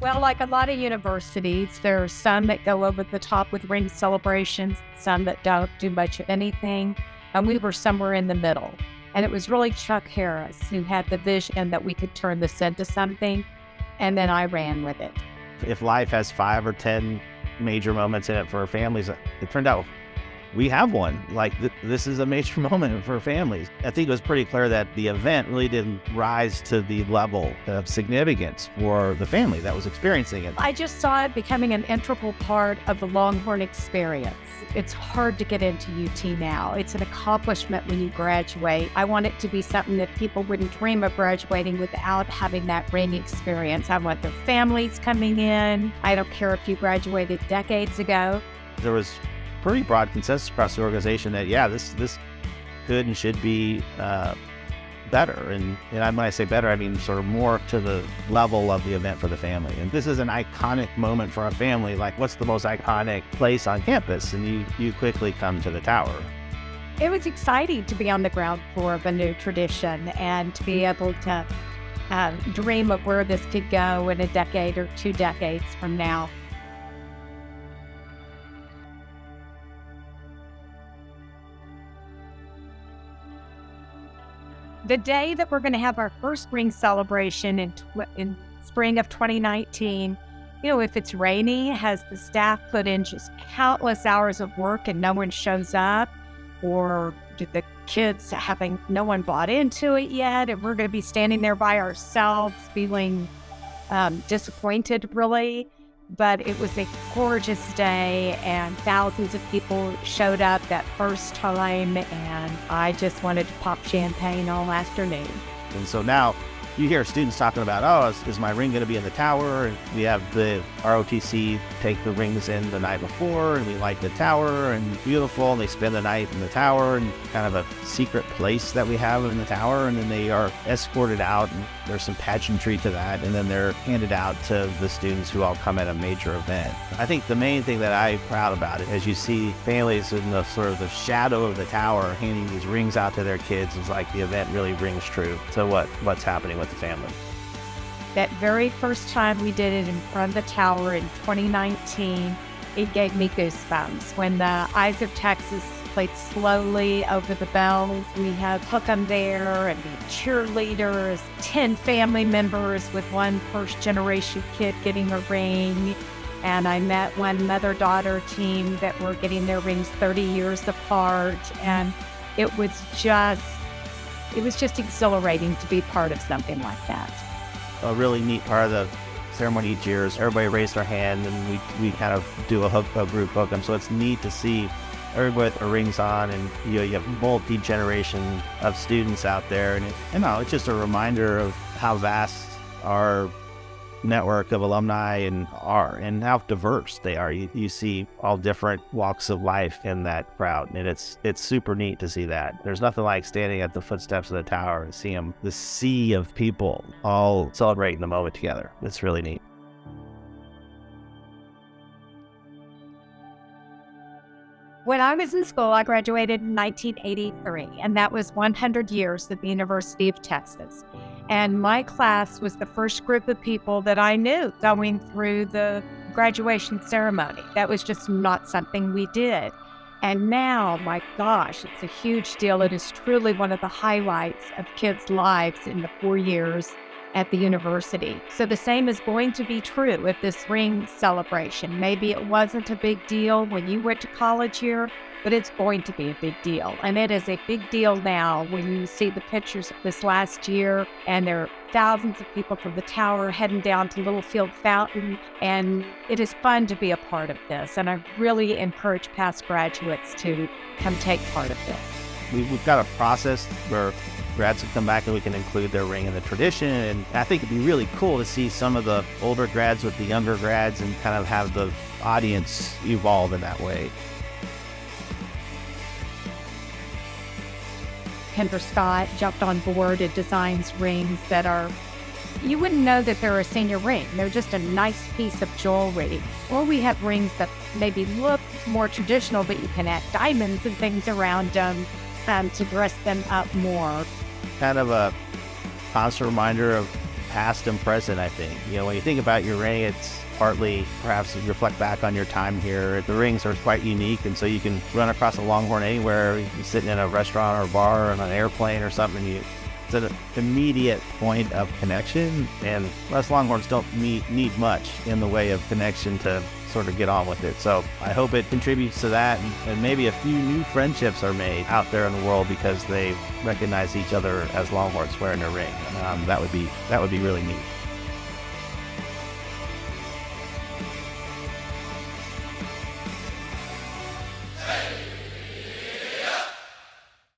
Well, like a lot of universities, there are some that go over the top with ring celebrations, some that don't do much of anything. And we were somewhere in the middle. And it was really Chuck Harris who had the vision that we could turn this into something. And then I ran with it. If life has 5 or 10 major moments in it for families, it turned out we have one. Like this is a major moment for families. I think it was pretty clear that the event really didn't rise to the level of significance for the family that was experiencing it. I just saw it becoming an integral part of the Longhorn experience. It's hard to get into UT now. It's an accomplishment when you graduate. I want it to be something that people wouldn't dream of graduating without having that ring experience. I want their families coming in. I don't care if you graduated decades ago. There was pretty broad consensus across the organization that, yeah, this could and should be better. And when I say better, I mean sort of more to the level of the event for the family. And this is an iconic moment for a family. Like, what's the most iconic place on campus? And you quickly come to the tower. It was exciting to be on the ground floor of a new tradition and to be able to dream of where this could go in a decade or 2 decades from now. The day that we're going to have our first ring celebration in spring of 2019, if it's rainy, has the staff put in just countless hours of work and no one shows up? Or do the kids no one bought into it yet? And we're going to be standing there by ourselves feeling disappointed, really. But it was a gorgeous day and thousands of people showed up that first time, and I just wanted to pop champagne all afternoon. And so now you hear students talking about, oh, is my ring going to be in the tower? And we have the ROTC take the rings in the night before, and we light the tower, and beautiful, and they spend the night in the tower, and kind of a secret place that we have in the tower, and then they are escorted out, and there's some pageantry to that, and then they're handed out to the students who all come at a major event. I think the main thing that I'm proud about it, as you see families in the sort of the shadow of the tower handing these rings out to their kids, is like the event really rings true to what's happening with the family. That very first time we did it in front of the tower in 2019, it gave me goosebumps. When the Eyes of Texas played slowly over the bells, we had Hookem there and the cheerleaders, 10 family members with one first-generation kid getting a ring. And I met one mother-daughter team that were getting their rings 30 years apart. And it was just exhilarating to be part of something like that. A really neat part of the ceremony each year is everybody raised their hand and we kind of do a group hook 'em. So it's neat to see everybody with their rings on, and you have multi-generation of students out there. And it's just a reminder of how vast our network of alumni and how diverse they are. You see all different walks of life in that crowd, and it's super neat to see that. There's nothing like standing at the footsteps of the tower and see the sea of people all celebrating the moment together. It's really neat. When I was in school, I graduated in 1983, and that was 100 years at the University of Texas. And my class was the first group of people that I knew going through the graduation ceremony. That was just not something we did. And now, my gosh, it's a huge deal. It is truly one of the highlights of kids' lives in the 4 years at the university. So the same is going to be true with this ring celebration. Maybe it wasn't a big deal when you went to college here, but it's going to be a big deal. And it is a big deal now when you see the pictures of this last year, and there are thousands of people from the tower heading down to Littlefield Fountain, and it is fun to be a part of this. And I really encourage past graduates to come take part of this. We've got a process where grads can come back and we can include their ring in the tradition. And I think it'd be really cool to see some of the older grads with the younger grads and kind of have the audience evolve in that way. Kendra Scott jumped on board and designs rings that you wouldn't know that they're a senior ring. They're just a nice piece of jewelry. Or we have rings that maybe look more traditional, but you can add diamonds and things around them to dress them up more. Kind of a constant reminder of past and present, I think. When you think about your ring, it's partly perhaps you reflect back on your time here. The rings are quite unique, and so you can run across a Longhorn anywhere. You're sitting in a restaurant or a bar or on an airplane or something. It's an immediate point of connection, and us Longhorns don't need much in the way of connection to sort of get on with it. So I hope it contributes to that, and maybe a few new friendships are made out there in the world because they recognize each other as Longhorns wearing their ring. That would be really neat.